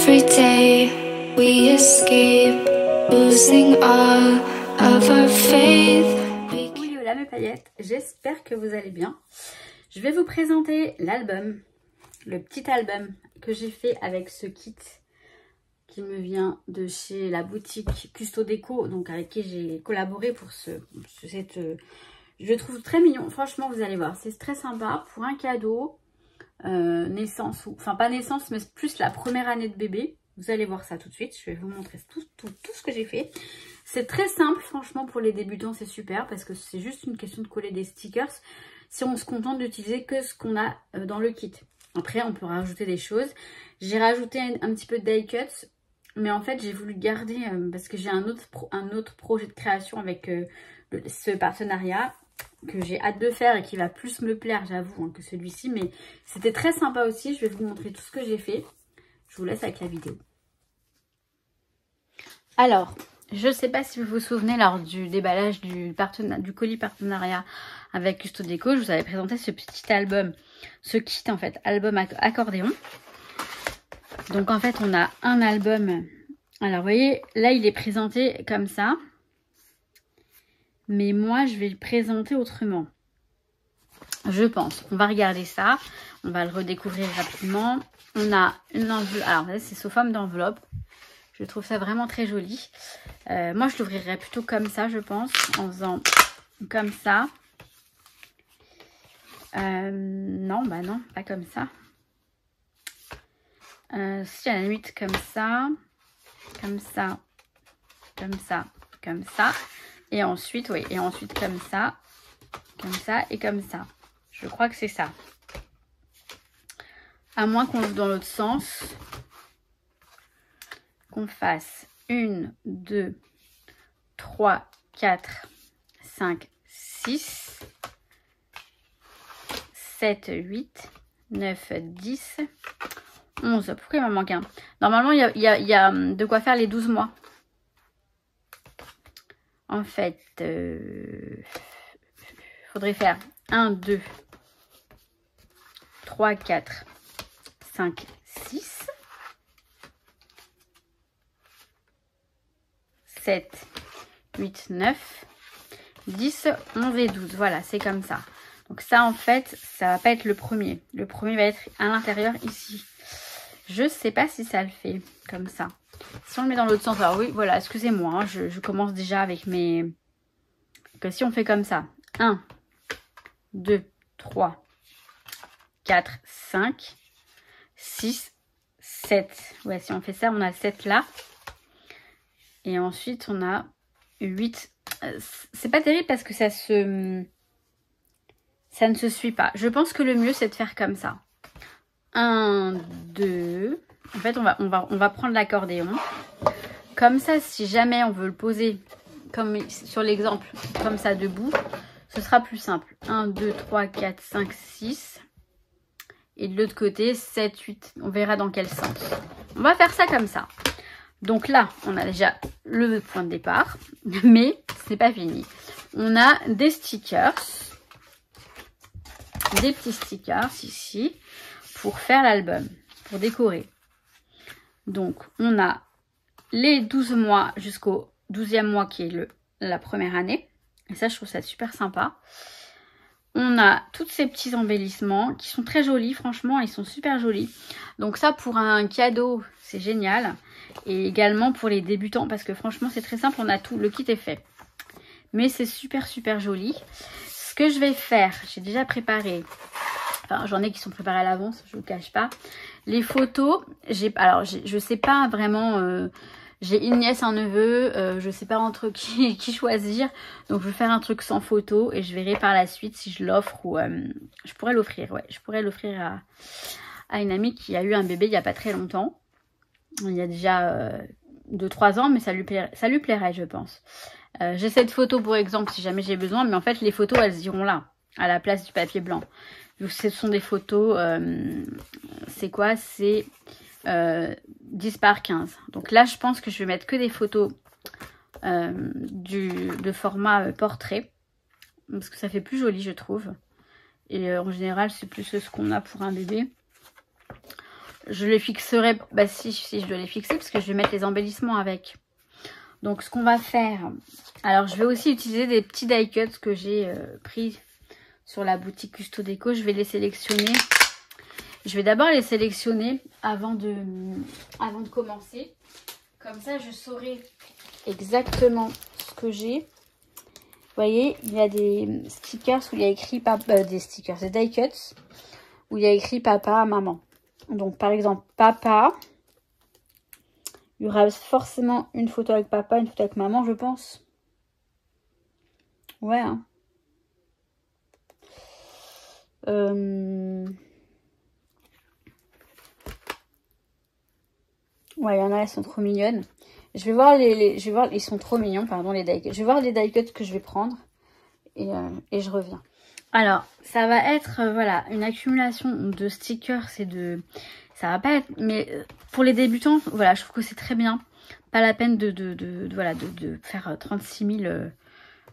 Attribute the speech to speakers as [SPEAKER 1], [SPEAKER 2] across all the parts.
[SPEAKER 1] Every day we escape, losing all of our faith.
[SPEAKER 2] Oui, voilà mes paillettes, j'espère que vous allez bien. Je vais vous présenter l'album, le petit album que j'ai fait avec ce kit qui me vient de chez la boutique Custo Déco, donc avec qui j'ai collaboré pour cette... je le trouve très mignon, franchement vous allez voir, c'est très sympa pour un cadeau, naissance, enfin pas naissance mais plus la première année de bébé. Vous allez voir ça tout de suite, je vais vous montrer tout ce que j'ai fait. C'est très simple, franchement pour les débutants c'est super parce que c'est juste une question de coller des stickers si on se contente d'utiliser que ce qu'on a dans le kit. Après on peut rajouter des choses. J'ai rajouté un petit peu de die cuts, mais en fait j'ai voulu garder parce que j'ai un autre projet de création avec ce partenariat que j'ai hâte de faire et qui va plus me plaire j'avoue que celui-ci, mais c'était très sympa aussi. Je vais vous montrer tout ce que j'ai fait. Je vous laisse avec la vidéo. Alors, je ne sais pas si vous vous souvenez lors du déballage du colis partenariat avec Custo Déco, je vous avais présenté ce petit album, ce kit en fait, album accordéon. Donc en fait on a un album, alors vous voyez là il est présenté comme ça, mais moi je vais le présenter autrement. Je pense, on va regarder ça, on va le redécouvrir rapidement. On a une enveloppe, alors c'est sous forme d'enveloppe, je trouve ça vraiment très joli. Moi je l'ouvrirais plutôt comme ça je pense, en faisant comme ça. Non, bah non, pas comme ça. Si à la limite comme ça, comme ça, comme ça, comme ça. Et ensuite, oui, et ensuite comme ça et comme ça. Je crois que c'est ça. À moins qu'on l'ouvre dans l'autre sens. Qu'on fasse 1, 2, 3, 4, 5, 6, 7, 8, 9, 10, 11. Pourquoi il m'en manque un? Normalement, il y a de quoi faire les 12 mois. En fait, faudrait faire 1, 2, 3, 4, 5, 6, 7, 8, 9, 10, 11 et 12. Voilà, c'est comme ça. Donc ça, en fait, ça va pas être le premier. Le premier va être à l'intérieur ici. Je sais pas si ça le fait comme ça. Si on le met dans l'autre sens, alors oui, voilà, excusez-moi, hein, je commence déjà avec mes... Que si on fait comme ça, 1, 2, 3, 4, 5, 6, 7. Ouais, si on fait ça, on a 7 là. Et ensuite, on a 8. C'est pas terrible parce que ça ne se suit pas. Je pense que le mieux, c'est de faire comme ça. 1, 2. En fait, on va prendre l'accordéon. Comme ça, si jamais on veut le poser, comme sur l'exemple, comme ça debout, ce sera plus simple. 1, 2, 3, 4, 5, 6. Et de l'autre côté, 7, 8. On verra dans quel sens. On va faire ça comme ça. Donc là, on a déjà le point de départ. Mais c'est pas fini. On a des stickers. Des petits stickers ici. Pour faire l'album. Pour décorer. Donc, on a les 12 mois jusqu'au 12e mois qui est la première année. Et ça, je trouve ça super sympa. On a tous ces petits embellissements qui sont très jolis. Franchement, ils sont super jolis. Donc ça, pour un cadeau, c'est génial. Et également pour les débutants. Parce que franchement, c'est très simple. On a tout. Le kit est fait. Mais c'est super, super joli. Ce que je vais faire, j'ai déjà préparé... Enfin, j'en ai qui sont préparés à l'avance, je ne vous le cache pas. Les photos, je sais pas vraiment... j'ai une nièce, un neveu, je sais pas entre qui choisir. Donc je vais faire un truc sans photo et je verrai par la suite si je l'offre ou... je pourrais l'offrir, ouais. Je pourrais l'offrir à une amie qui a eu un bébé il n'y a pas très longtemps. Il y a déjà 2-3 ans, mais ça lui plairait, je pense. J'ai cette photo pour exemple si jamais j'ai besoin, mais en fait les photos elles iront là, à la place du papier blanc. Donc ce sont des photos, c'est quoi? C'est 10 par 15. Donc là, je pense que je vais mettre que des photos de format portrait. Parce que ça fait plus joli, je trouve. Et en général, c'est plus ce qu'on a pour un bébé. je les fixerai, bah si je dois les fixer parce que je vais mettre les embellissements avec. Donc ce qu'on va faire, alors je vais aussi utiliser des petits die cuts que j'ai pris sur la boutique Custo Déco. Je vais les sélectionner. Je vais d'abord les sélectionner avant de commencer. Comme ça je saurai exactement ce que j'ai. Vous voyez, il y a des stickers où il y a écrit des stickers, des die cuts où il y a écrit papa, maman. Donc par exemple papa, il y aura forcément une photo avec papa, une photo avec maman, je pense. Ouais. Hein. Ouais, il y en a, elles sont trop mignonnes. Je vais voir ils sont trop mignons, pardon, les die cuts. Je vais voir les die cuts que je vais prendre et je reviens. Alors, ça va être, voilà, une accumulation de stickers et de... Ça va pas être... Mais pour les débutants, voilà, je trouve que c'est très bien. Pas la peine de faire 36 000...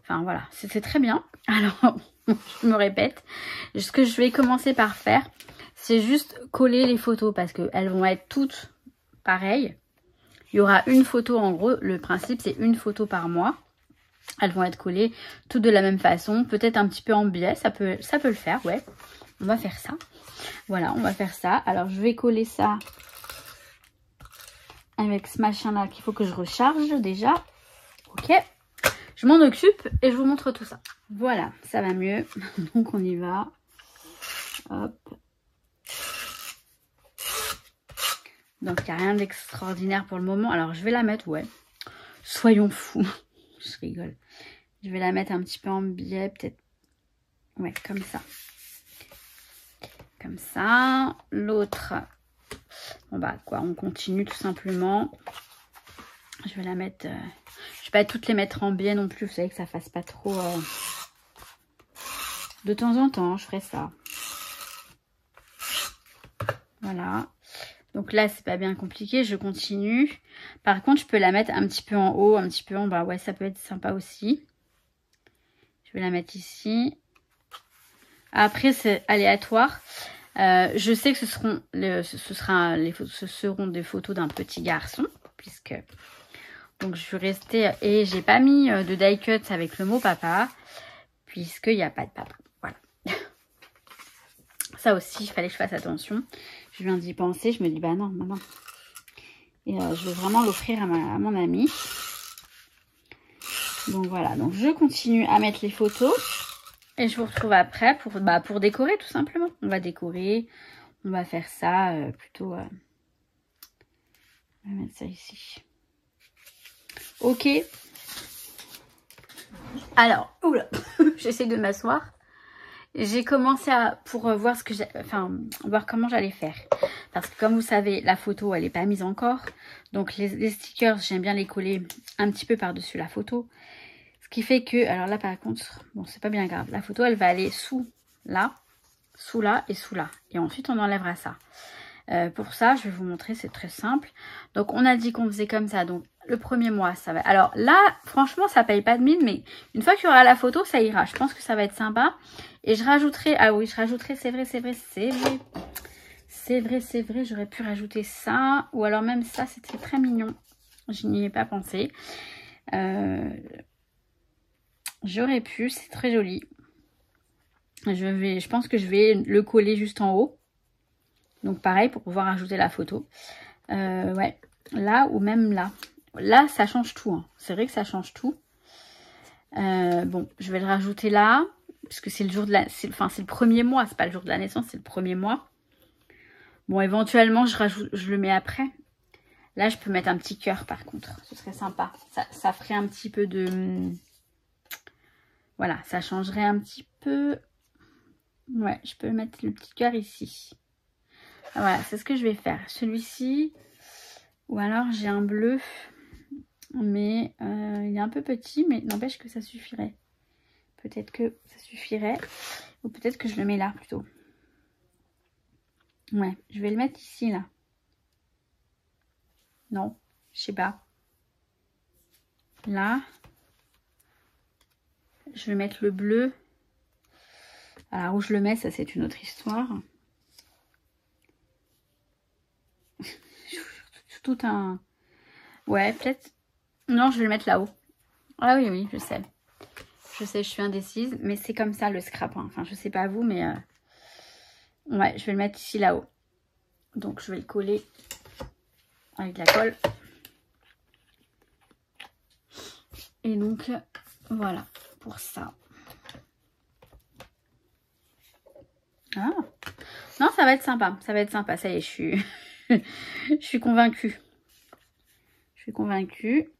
[SPEAKER 2] Enfin, voilà, c'est très bien. Alors, je me répète. Ce que je vais commencer par faire, c'est juste coller les photos parce qu'elles vont être toutes pareilles. Il y aura une photo, en gros, le principe, c'est une photo par mois. Elles vont être collées toutes de la même façon, peut-être un petit peu en biais, ça peut le faire, ouais. On va faire ça. Voilà, on va faire ça. Alors, je vais coller ça avec ce machin-là qu'il faut que je recharge déjà. Ok. Je m'en occupe et je vous montre tout ça. Voilà, ça va mieux. Donc, on y va. Hop. Donc, il n'y a rien d'extraordinaire pour le moment. Alors, je vais la mettre, ouais. Soyons fous. Je rigole. Je vais la mettre un petit peu en biais, peut-être. Ouais, comme ça. Comme ça. L'autre. Bon bah quoi, on continue tout simplement. Je vais la mettre... je vais pas toutes les mettre en biais non plus. Vous savez que ça fasse pas trop... De temps en temps, je ferai ça. Voilà. Donc là, c'est pas bien compliqué. Je continue. Par contre, je peux la mettre un petit peu en haut, un petit peu en bas. Ouais, ça peut être sympa aussi. Je vais la mettre ici. Après, c'est aléatoire. Je sais que ce seront des photos d'un petit garçon. Puisque... Donc, je suis restée... Et j'ai pas mis de die cut avec le mot papa. Puisqu'il n'y a pas de papa. Voilà. Ça aussi, il fallait que je fasse attention. Je viens d'y penser. Je me dis, bah non, maman. Et je vais vraiment l'offrir à mon amie. Donc voilà, donc je continue à mettre les photos. Et je vous retrouve après pour décorer tout simplement. On va décorer. On va faire ça plutôt... on va mettre ça ici. Ok. Alors, oula, j'essaie de m'asseoir. J'ai commencé pour voir voir comment j'allais faire. Parce que comme vous savez, la photo, elle n'est pas mise encore. Donc les stickers, j'aime bien les coller un petit peu par-dessus la photo. Ce qui fait que, alors là par contre, bon c'est pas bien grave. La photo, elle va aller sous là et sous là. Et ensuite, on enlèvera ça. Pour ça, je vais vous montrer, c'est très simple. Donc on a dit qu'on faisait comme ça. Donc le premier mois, ça va... Alors là, franchement, ça paye pas de mine. Mais une fois qu'il y aura la photo, ça ira. Je pense que ça va être sympa. Et je rajouterai... Ah oui, je rajouterai, c'est vrai. J'aurais pu rajouter ça. Ou alors même ça, c'était très mignon. Je n'y ai pas pensé. J'aurais pu, c'est très joli. Je pense que je vais le coller juste en haut. Donc pareil, pour pouvoir ajouter la photo. Ouais, là ou même là. Là, ça change tout. Hein. C'est vrai que ça change tout. Bon, je vais le rajouter là. Parce que c'est le jour de la... c'est le premier mois. C'est pas le jour de la naissance, c'est le premier mois. Bon, éventuellement, je le mets après. Là, je peux mettre un petit cœur par contre. Ce serait sympa. Ça ferait un petit peu de... Voilà, ça changerait un petit peu. Ouais, je peux mettre le petit cœur ici. Voilà, c'est ce que je vais faire. Celui-ci, ou alors j'ai un bleu, mais il est un peu petit, mais n'empêche que ça suffirait. Peut-être que ça suffirait, ou peut-être que je le mets là plutôt. Ouais, je vais le mettre ici, là. Non, je sais pas. Là. Je vais mettre le bleu. Alors où je le mets, ça c'est une autre histoire. tout un... Ouais, peut-être... Non, je vais le mettre là-haut. Ah oui, oui, je sais. Je sais, je suis indécise, mais c'est comme ça le scrap. Hein. Enfin, je sais pas vous, mais... Ouais, je vais le mettre ici là-haut. Donc, je vais le coller avec la colle. Et donc, voilà, pour ça. Ah. Non, ça va être sympa. Ça va être sympa. Ça y est, je suis, je suis convaincue. Je suis convaincue.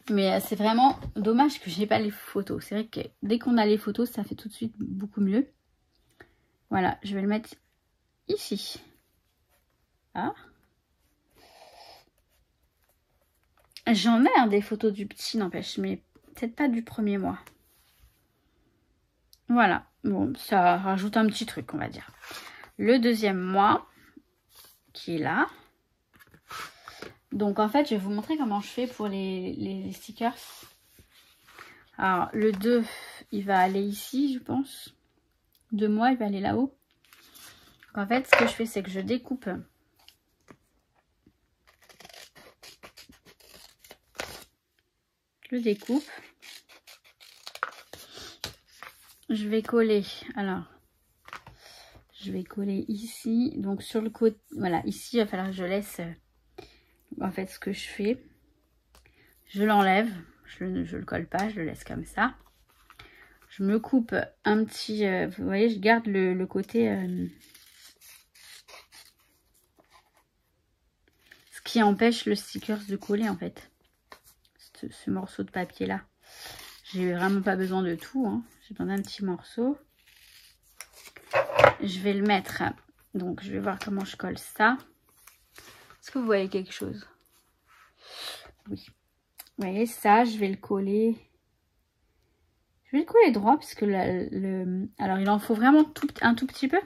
[SPEAKER 2] Mais c'est vraiment dommage que j'ai pas les photos. C'est vrai que dès qu'on a les photos, ça fait tout de suite beaucoup mieux. Voilà, je vais le mettre ici. Ah. J'en ai des photos du petit, n'empêche, mais peut-être pas du premier mois. Voilà, bon, ça rajoute un petit truc, on va dire. Le deuxième mois, qui est là. Donc, en fait, je vais vous montrer comment je fais pour les stickers. Alors, le 2, il va aller ici, je pense. 2 mois, il va aller là-haut. En fait, ce que je fais, c'est que je découpe. Je le découpe. Je vais coller. Alors, je vais coller ici. Donc, sur le côté, voilà, ici, il va falloir que je laisse, en fait, ce que je fais. Je l'enlève. Je le colle pas, je le laisse comme ça. Je me coupe un petit... vous voyez, je garde le côté... ce qui empêche le sticker de coller, en fait. Ce morceau de papier là. J'ai vraiment pas besoin de tout. Hein. J'ai besoin d'un petit morceau. Je vais le mettre. Donc, je vais voir comment je colle ça. Est-ce que vous voyez quelque chose? Oui. Vous voyez ça, je vais le coller. Je vais le coller droit parce que alors, il en faut vraiment un tout petit peu.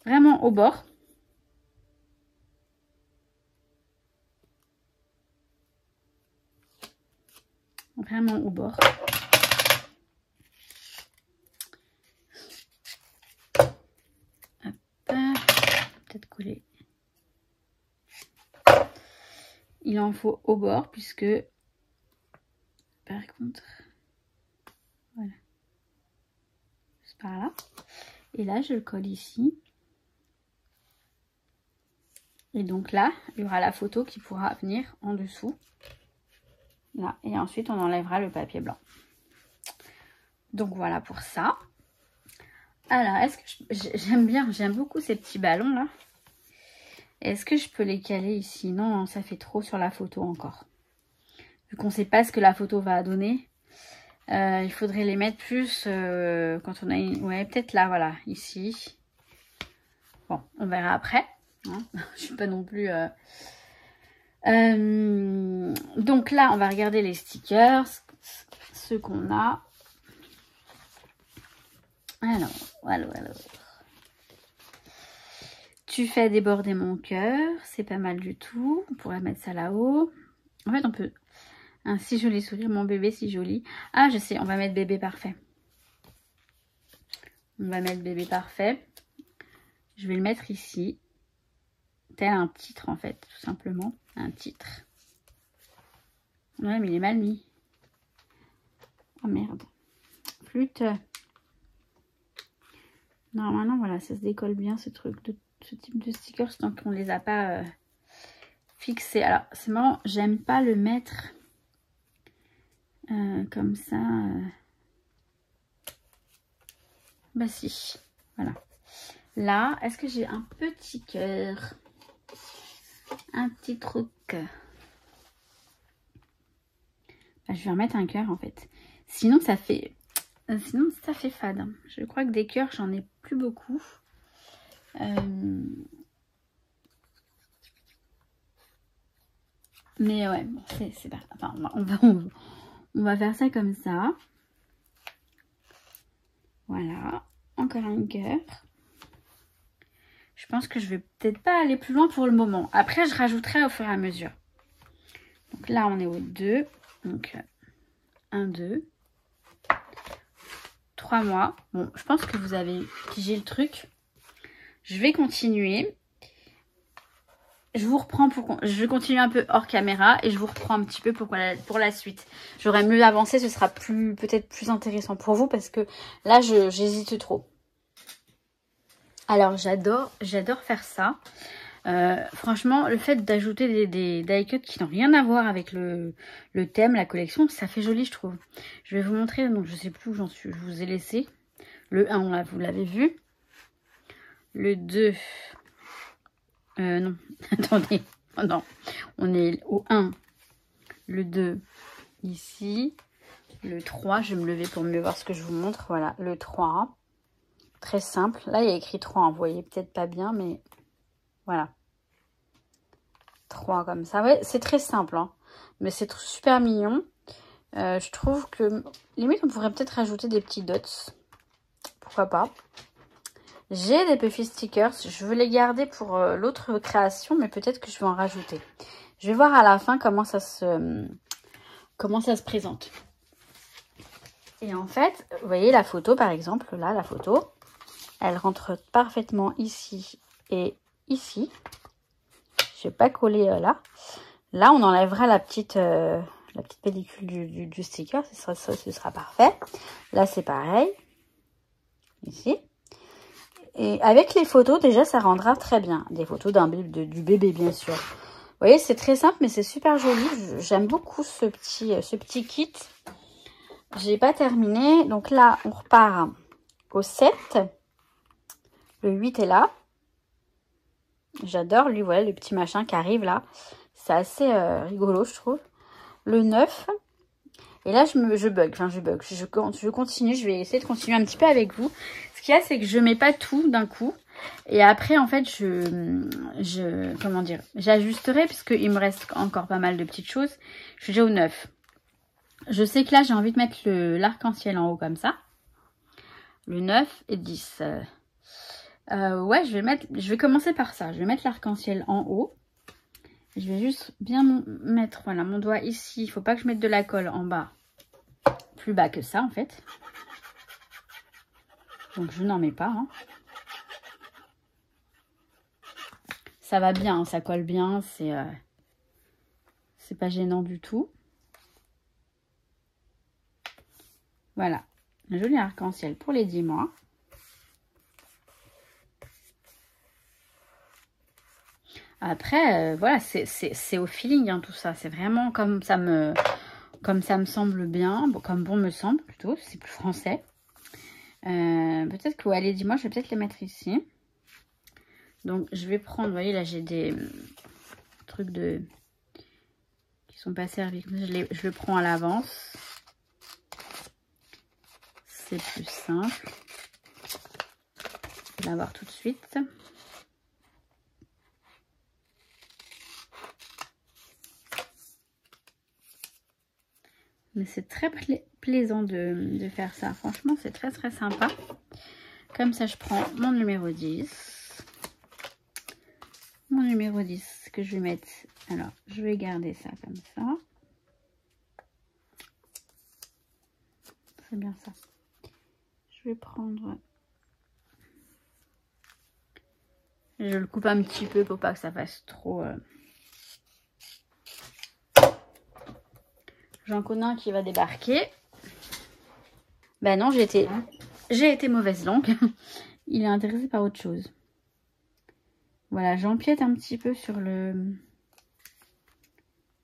[SPEAKER 2] Vraiment au bord. Vraiment au bord. Hop. Peut-être coller. Il en faut au bord puisque par contre, voilà. C'est par là. Et là, je le colle ici. Et donc là, il y aura la photo qui pourra venir en dessous. Là. Et ensuite, on enlèvera le papier blanc. Donc voilà pour ça. Alors, est-ce que j'aime beaucoup ces petits ballons là. Est-ce que je peux les caler ici? Non, ça fait trop sur la photo encore. Vu qu'on ne sait pas ce que la photo va donner, il faudrait les mettre plus quand on a une... Ouais, peut-être là, voilà, ici. Bon, on verra après. Hein. Je suis pas non plus... Donc là, on va regarder les stickers, ceux qu'on a. Alors. Tu fais déborder mon cœur, c'est pas mal du tout. On pourrait mettre ça là-haut. En fait, on peut... Un si joli sourire, mon bébé si joli. Ah, je sais, on va mettre bébé parfait. On va mettre bébé parfait. Je vais le mettre ici. Tel un titre, en fait, tout simplement. Un titre. Ouais, mais il est mal mis. Oh merde. Flûte. Normalement, voilà, ça se décolle bien, ce truc, ce type de stickers, tant qu'on les a pas fixés. Alors, c'est marrant, j'aime pas le mettre comme ça. Bah si, voilà. Là, est-ce que j'ai un petit cœur? Un petit truc. Bah, je vais remettre un cœur en fait. Sinon, ça fait fade. Je crois que des cœurs, j'en ai plus beaucoup. Mais ouais, bon, c'est pas... Enfin, on va faire ça comme ça. Voilà. Encore un cœur. Je pense que je vais peut-être pas aller plus loin pour le moment. Après, je rajouterai au fur et à mesure. Donc là, on est au 2. Donc, 1, 2. 3 mois. Bon, je pense que vous avez pigé le truc. je vais continuer. Je vous reprends je vais continuer un peu hors caméra et je vous reprends un petit peu pour la suite. J'aurais mieux avancé, ce sera peut-être plus intéressant pour vous parce que là j'hésite trop. Alors j'adore faire ça. Franchement, le fait d'ajouter des die cuts qui n'ont rien à voir avec le thème, la collection, ça fait joli, je trouve. Je vais vous montrer, donc je sais plus où j'en suis, je vous ai laissé. Le 1, vous l'avez vu. Le 2, non, attendez, oh non, on est au 1, le 2, ici, le 3, je vais me lever pour mieux voir ce que je vous montre, voilà, le 3, très simple, là il y a écrit 3, hein, vous voyez peut-être pas bien, mais voilà, 3 comme ça, ouais, c'est très simple, hein, mais c'est super mignon, je trouve que, limite on pourrait peut-être rajouter des petits dots, pourquoi pas. J'ai des Puffy stickers, je veux les garder pour l'autre création, mais peut-être que je vais en rajouter. Je vais voir à la fin comment ça se présente. Et en fait, vous voyez la photo par exemple, là la photo, elle rentre parfaitement ici et ici. Je vais pas coller là. Là on enlèvera la petite pellicule du sticker, ce sera parfait. Là c'est pareil, ici. Et avec les photos, déjà, ça rendra très bien. Des photos du bébé, bien sûr. Vous voyez, c'est très simple, mais c'est super joli. J'aime beaucoup ce petit kit. J'ai pas terminé. Donc là, on repart au 7. Le 8 est là. J'adore, lui, voilà, le petit machin qui arrive là. C'est assez rigolo, je trouve. Le 9. Et là, je bug. Enfin, je bug. Je continue. Je vais essayer de continuer un petit peu avec vous. Ce qu'il y a, c'est que je mets pas tout d'un coup. Et après, en fait, comment dire, j'ajusterai puisqu'il me reste encore pas mal de petites choses. Je suis déjà au 9. Je sais que là, j'ai envie de mettre l'arc-en-ciel en haut comme ça. Le 9 et 10. Ouais, je vais commencer par ça. Je vais mettre l'arc-en-ciel en haut. Je vais juste bien mettre, voilà, mon doigt ici. Il ne faut pas que je mette de la colle en bas. Plus bas que ça, en fait. Donc, je n'en mets pas, hein. Ça va bien, ça colle bien, c'est pas gênant du tout. Voilà, un joli arc-en-ciel pour les 10 mois. Après, voilà, c'est au feeling, hein, tout ça. C'est vraiment comme ça me semble bien, comme bon me semble plutôt, c'est plus français. Peut-être que les 10 mois, je vais peut-être les mettre ici. Donc, je vais prendre, vous voyez, là, j'ai des trucs qui sont pas servis. Je le prends à l'avance. C'est plus simple. Je vais l'avoir tout de suite. Mais c'est très plaisant de faire ça. Franchement, c'est très très sympa. Comme ça, je prends mon numéro 10. Mon numéro 10 que je vais mettre. Alors, je vais garder ça comme ça. C'est bien ça. Je vais prendre... Je le coupe un petit peu pour pas que ça fasse trop... J'en connais un qui va débarquer. Ben non, j'ai été mauvaise langue. Il est intéressé par autre chose. Voilà, j'empiète un petit peu sur le...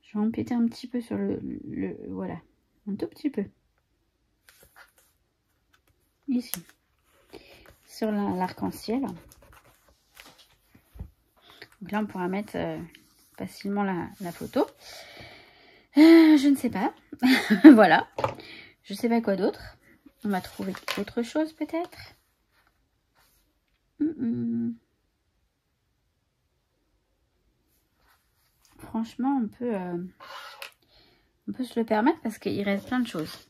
[SPEAKER 2] Je vais empiéter un petit peu sur le... Voilà, un tout petit peu. Ici. Sur l'arc-en-ciel. Donc là, on pourra mettre facilement la photo. Je ne sais pas. Voilà. Je ne sais pas quoi d'autre. On va trouver autre chose peut-être. Franchement, on peut se le permettre parce qu'il reste plein de choses.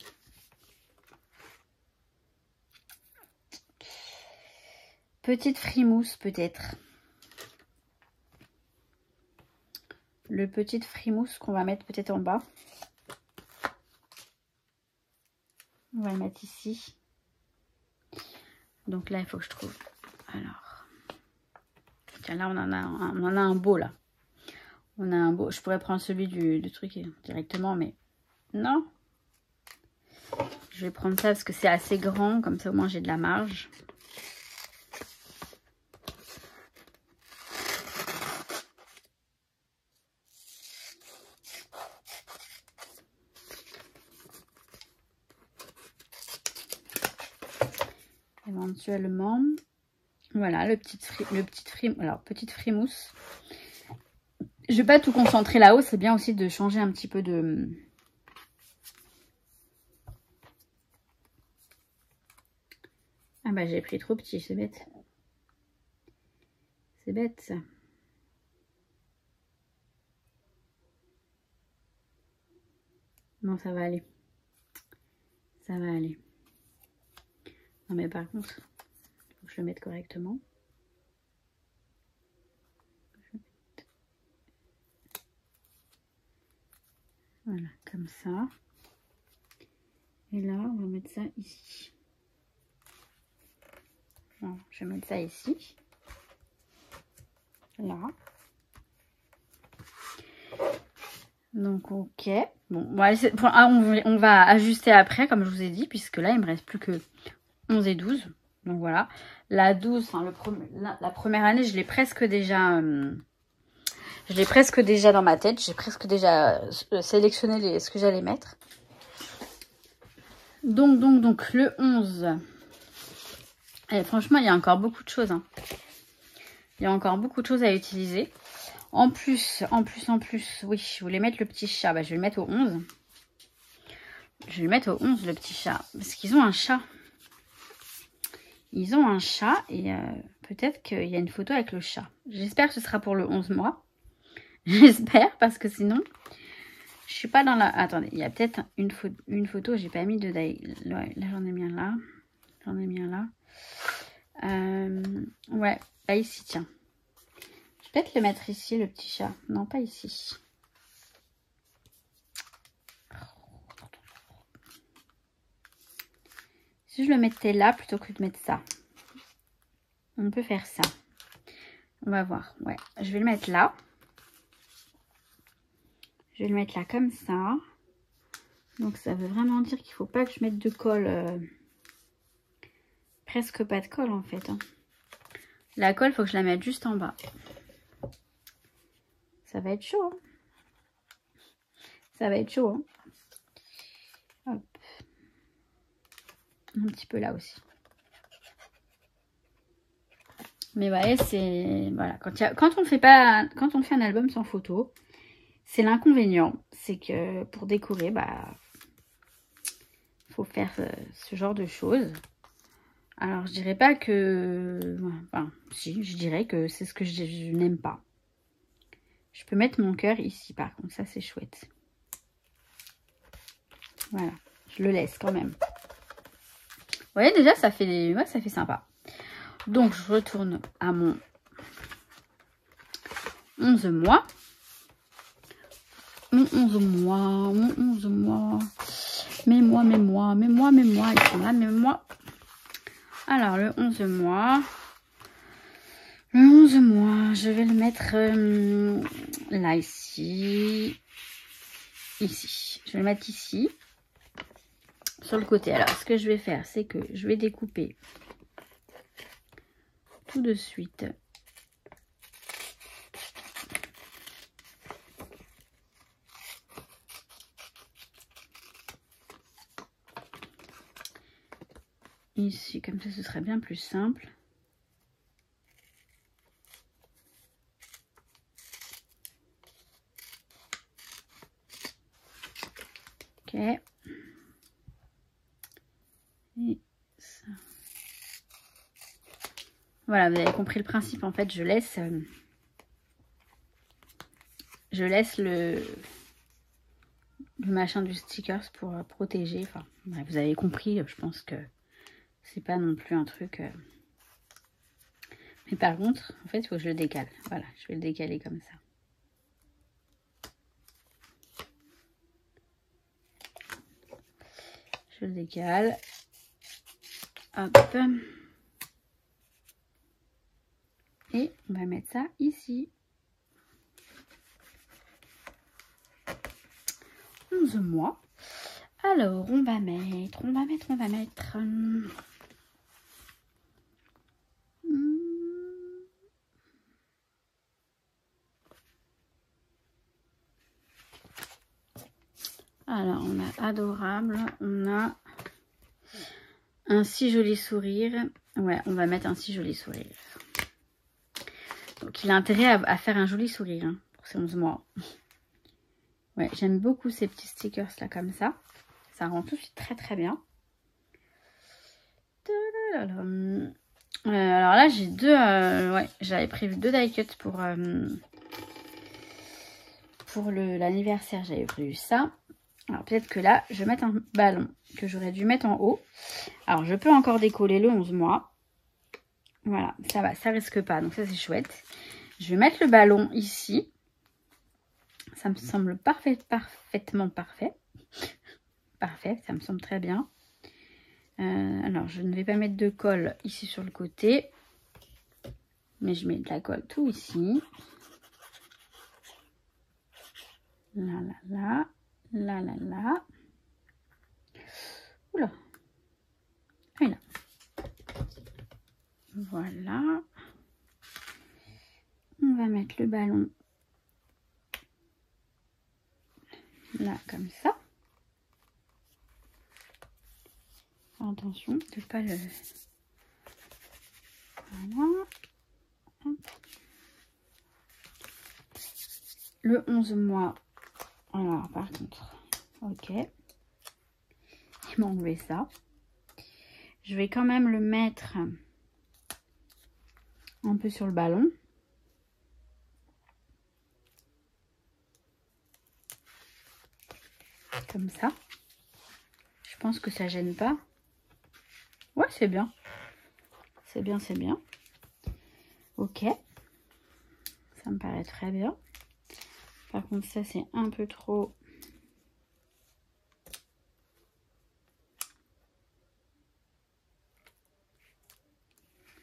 [SPEAKER 2] Petite frimousse peut-être. Le petit frimousse qu'on va mettre peut-être en bas. On va le mettre ici. Donc là, il faut que je trouve. Alors, Tiens, là, on en a un beau, là. On a un beau. Je pourrais prendre celui du truc directement, mais non. Je vais prendre ça parce que c'est assez grand. Comme ça, au moins, j'ai de la marge. Éventuellement, voilà, petite frimousse. Je vais pas tout concentrer là-haut, c'est bien aussi de changer un petit peu de... Ah bah j'ai pris trop petit, c'est bête. C'est bête ça. Non, ça va aller. Ça va aller. Non mais par contre, faut que je le mette correctement. Voilà, comme ça. Et là, on va mettre ça ici. Bon, je vais mettre ça ici. Là. Donc, ok. Bon, on va ajuster après, comme je vous ai dit, puisque là, il me reste plus que 11 et 12. Donc, voilà. La 12, enfin, la première année, je l'ai presque déjà... je l'ai presque déjà dans ma tête. J'ai presque déjà sélectionné ce que j'allais mettre. Donc, le 11. Et franchement, il y a encore beaucoup de choses. Hein. Il y a encore beaucoup de choses à utiliser. En plus, oui, je voulais mettre le petit chat. Bah, je vais le mettre au 11. Je vais le mettre au 11, le petit chat. Parce qu'ils ont un chat. Ils ont un chat et peut-être qu'il y a une photo avec le chat. J'espère que ce sera pour le 11 mois. J'espère, parce que sinon, je suis pas dans la... Attendez, il y a peut-être une photo, j'ai pas mis de... Ouais, là, j'en ai mis un là. J'en ai mis un là. Ouais, là, ici, tiens. Je vais peut-être le mettre ici, le petit chat. Non, pas ici. Si je le mettais là, plutôt que de mettre ça. On peut faire ça. On va voir. Ouais, je vais le mettre là. Je vais le mettre là comme ça. Donc ça veut vraiment dire qu'il ne faut pas que je mette de colle. Presque pas de colle en fait. Hein. La colle, il faut que je la mette juste en bas. Ça va être chaud. Hein. Ça va être chaud. Hein. Hop. Un petit peu là aussi. Mais ouais, c'est... Voilà. Quand on fait un album sans photo, c'est l'inconvénient. C'est que pour décorer, bah... faut faire ce genre de choses. Alors, je dirais pas que... Enfin, si, je dirais que c'est ce que je n'aime pas. Je peux mettre mon cœur ici, par contre. Ça, c'est chouette. Voilà. Je le laisse quand même. Vous voyez, déjà, ça fait, ouais, ça fait sympa. Donc, je retourne à mon 11 mois. Mon 11 mois, mon 11 mois. Mets-moi. Ils sont là, mets-moi. Alors, le 11 mois. Le 11 mois, je vais le mettre là, ici. Ici. Je vais le mettre ici. Sur le côté. Alors, ce que je vais faire, c'est que je vais découper tout de suite. Ici, comme ça, ce serait bien plus simple. Ok. Et ça. Voilà, vous avez compris le principe. En fait, je laisse le machin du stickers pour protéger. Enfin, ouais, vous avez compris. Je pense que c'est pas non plus un truc. Mais par contre, en fait, il faut que je le décale. Voilà, je vais le décaler comme ça. Je le décale. Hop. Et on va mettre ça ici. 11 mois. Alors, on va mettre. Alors, on a adorable, on a un si joli sourire. Ouais, on va mettre un si joli sourire. Donc, il a intérêt à faire un joli sourire hein, pour ces 11 mois. Ouais, j'aime beaucoup ces petits stickers là comme ça. Ça rend tout de suite très très bien. Alors là, j'ai deux... ouais, j'avais prévu 2 die cuts pour l'anniversaire. J'avais prévu ça. Alors peut-être que là, je vais mettre un ballon que j'aurais dû mettre en haut. Alors je peux encore décoller le 11 mois. Voilà, ça va, ça risque pas. Donc ça c'est chouette. Je vais mettre le ballon ici. Ça me semble parfaitement parfait. Parfait, ça me semble très bien. Alors je ne vais pas mettre de colle ici sur le côté. Mais je mets de la colle tout ici. Là, là, là. Là, là, là. Oula. Et là. Voilà. On va mettre le ballon là, comme ça. Attention de ne pas le... Voilà. Hop. Le 11 mois. Alors, par contre, ok. Il m'a enlevé ça. Je vais quand même le mettre un peu sur le ballon. Comme ça. Je pense que ça gêne pas. Ouais, c'est bien. C'est bien, c'est bien. Ok. Ça me paraît très bien. Par contre, ça, c'est un peu trop...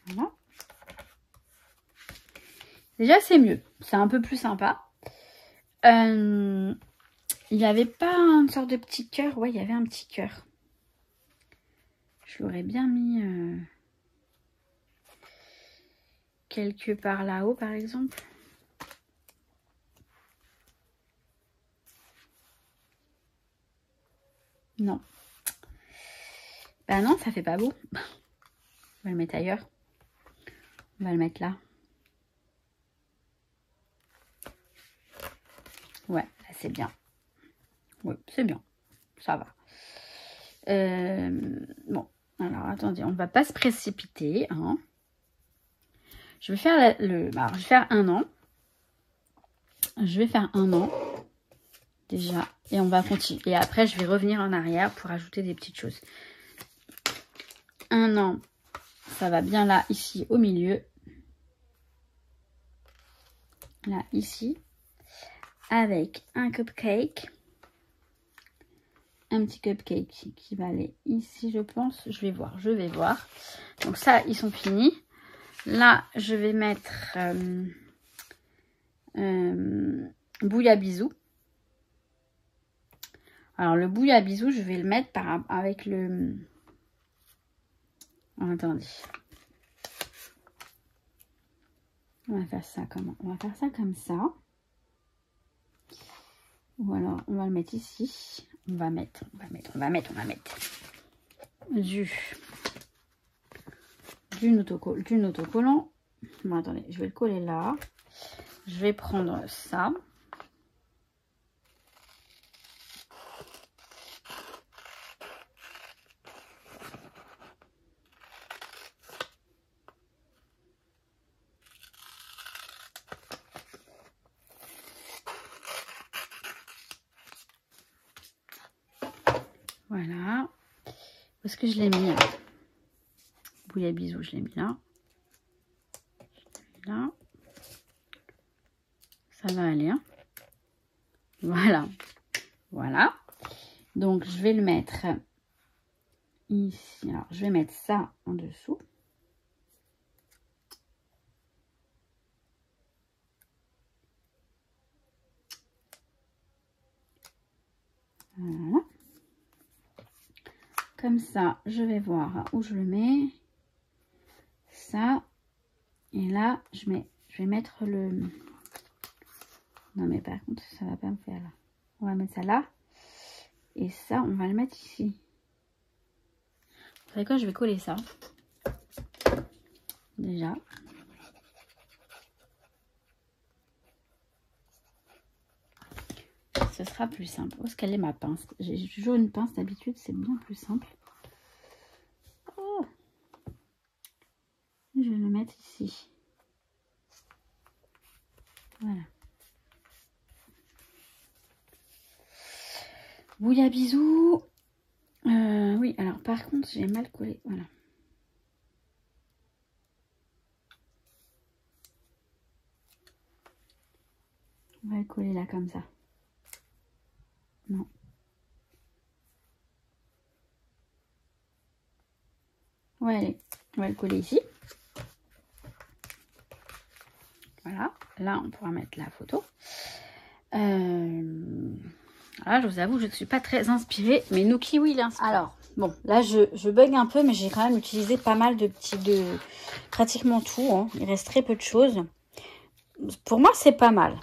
[SPEAKER 2] Voilà. Déjà, c'est mieux. C'est un peu plus sympa. Il n'y avait pas une sorte de petit cœur. Ouais, il y avait un petit cœur. Je l'aurais bien mis quelque part là-haut, par exemple. Non. Bah non, ça fait pas beau. On va le mettre ailleurs. On va le mettre là. Ouais, là c'est bien. Ouais, c'est bien. Ça va. Bon, alors attendez, on ne va pas se précipiter. Hein. Je vais faire alors, je vais faire 1 an. Je vais faire 1 an. Déjà. Et on va continuer. Et après, je vais revenir en arrière pour ajouter des petites choses. 1 an. Ça va bien là, ici, au milieu. Là, ici. Avec un cupcake. Un petit cupcake qui va aller ici, je pense. Je vais voir. Donc ça, ils sont finis. Là, je vais mettre bouillabisou. Alors, le bouillabisou, je vais le mettre avec le... Oh, attendez. On va faire ça comment? On va faire ça comme ça. Voilà, on va le mettre ici. On va mettre du autocollant. Bon, attendez, je vais le coller là. Je vais prendre ça. Voilà. Où est-ce que je l'ai mis là? Bouillabisou, je l'ai mis là. Là. Ça va aller. Hein, voilà. Voilà. Donc, je vais le mettre ici. Alors, je vais mettre ça en dessous. Voilà. Comme ça, je vais voir où je le mets. Ça. Et là, je vais mettre le... Non, mais par contre, ça va pas me faire là. On va mettre ça là. Et ça, on va le mettre ici. Vous savez quoi, je vais coller ça. Déjà. Ce sera plus simple. Où est-ce qu'elle est ma pince? J'ai toujours une pince d'habitude, c'est bien plus simple. Oh. Je vais le mettre ici. Voilà. Bouilla bisous. Oui, alors par contre, j'ai mal collé. Voilà. On va le coller là comme ça. Non. Ouais, allez. On va le coller ici. Voilà. Là, on pourra mettre la photo. Là, je vous avoue, je ne suis pas très inspirée, mais Nuki, oui, il inspire. Alors, bon, là, je bug un peu, mais j'ai quand même utilisé pas mal de pratiquement tout. Hein. Il reste très peu de choses. Pour moi, c'est pas mal.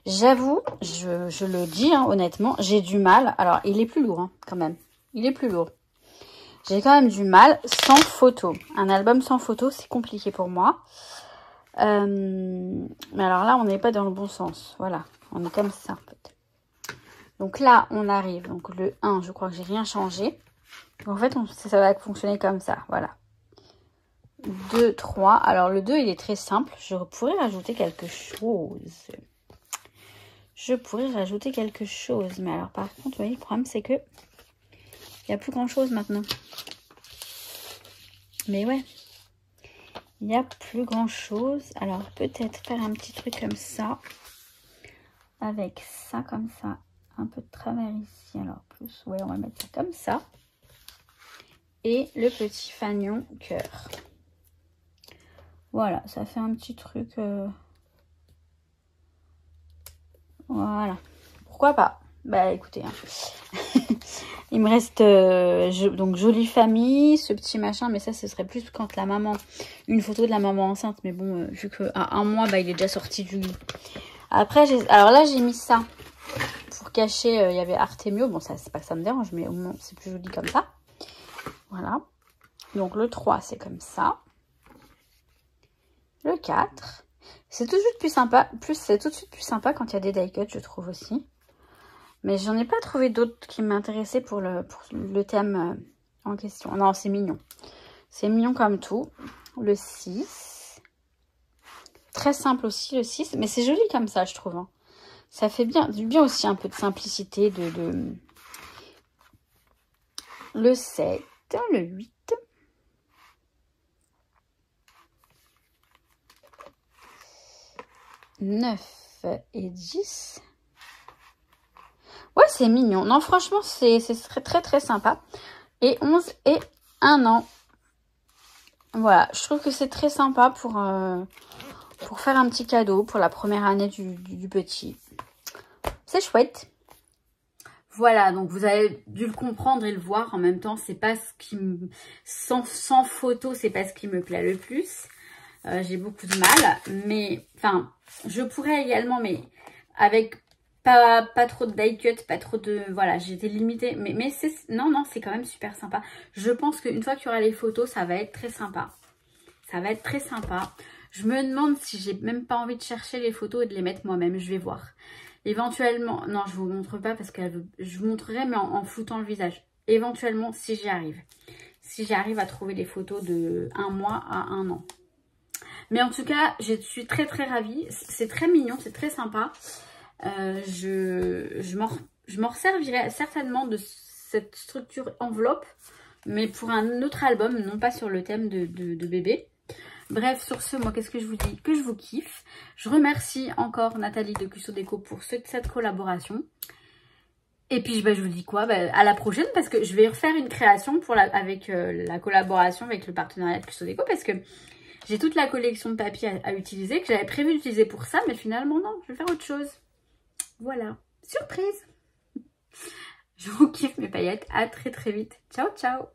[SPEAKER 2] J'avoue, je le dis, hein, honnêtement, j'ai du mal. Alors, il est plus lourd, hein, quand même. Il est plus lourd. J'ai quand même du mal sans photo. Un album sans photo, c'est compliqué pour moi. Mais alors là, on n'est pas dans le bon sens. Voilà, on est comme ça, en fait. Donc là, on arrive. Donc le 1, je crois que j'ai rien changé. En fait, ça va fonctionner comme ça. Voilà. 2, 3. Alors le 2, il est très simple. Je pourrais rajouter quelque chose. Mais alors par contre, vous voyez, le problème, c'est que il n'y a plus grand-chose maintenant. Mais ouais. Il n'y a plus grand-chose. Alors peut-être faire un petit truc comme ça. Avec ça comme ça. Un peu de travers ici. Alors plus, ouais, on va mettre ça comme ça. Et le petit fanion cœur. Voilà, ça fait un petit truc. Voilà. Pourquoi pas? Bah écoutez, hein. Il me reste donc jolie famille, ce petit machin, mais ça ce serait plus quand la maman, une photo de la maman enceinte, mais bon, vu qu'à 1 mois, bah il est déjà sorti du lit. Après, alors là j'ai mis ça pour cacher, il y avait Artemio, bon ça c'est pas que ça me dérange, mais au moins c'est plus joli comme ça. Voilà. Donc le 3 c'est comme ça. Le 4. C'est tout de suite plus sympa. C'est tout de suite plus sympa quand il y a des die cuts, je trouve aussi. Mais j'en ai pas trouvé d'autres qui m'intéressaient pour le thème en question. Non, c'est mignon. C'est mignon comme tout. Le 6. Très simple aussi, le 6. Mais c'est joli comme ça, je trouve. Hein. Ça fait bien aussi un peu de simplicité. Le 7. Le 8. 9 et 10. Ouais, c'est mignon. Non, franchement, c'est très, très sympa. Et 11 et 1 an. Voilà, je trouve que c'est très sympa pour faire un petit cadeau pour la première année du petit. C'est chouette. Voilà, donc vous avez dû le comprendre et le voir en même temps. C'est pas ce qui me... Sans photo, c'est pas ce qui me plaît le plus. J'ai beaucoup de mal. Mais, enfin, je pourrais également, mais avec... Pas trop de die cut, pas trop de... Voilà, j'étais limitée. Mais c'est... Non, c'est quand même super sympa. Je pense qu'une fois qu'il y aura les photos, ça va être très sympa. Ça va être très sympa. Je me demande si j'ai même pas envie de chercher les photos et de les mettre moi-même. Je vais voir. Éventuellement... Non, je vous montre pas parce que je vous montrerai, mais en floutant le visage. Éventuellement, si j'y arrive. Si j'arrive à trouver les photos de 1 mois à 1 an. Mais en tout cas, je suis très très ravie. C'est très mignon, c'est très sympa. Je m'en resservirai certainement de cette structure enveloppe, mais pour un autre album, non pas sur le thème de bébé. Bref, sur ce, moi, qu'est-ce que je vous dis? Que je vous kiffe. Je remercie encore Nathalie de Cusso Déco pour cette collaboration. Et puis, je vous dis quoi? À la prochaine, parce que je vais refaire une création avec la collaboration, avec le partenariat de Cusso Déco, parce que j'ai toute la collection de papier à utiliser, que j'avais prévu d'utiliser pour ça, mais finalement, non, je vais faire autre chose. Voilà, surprise. Je vous kiffe mes paillettes. À très très vite. Ciao ciao.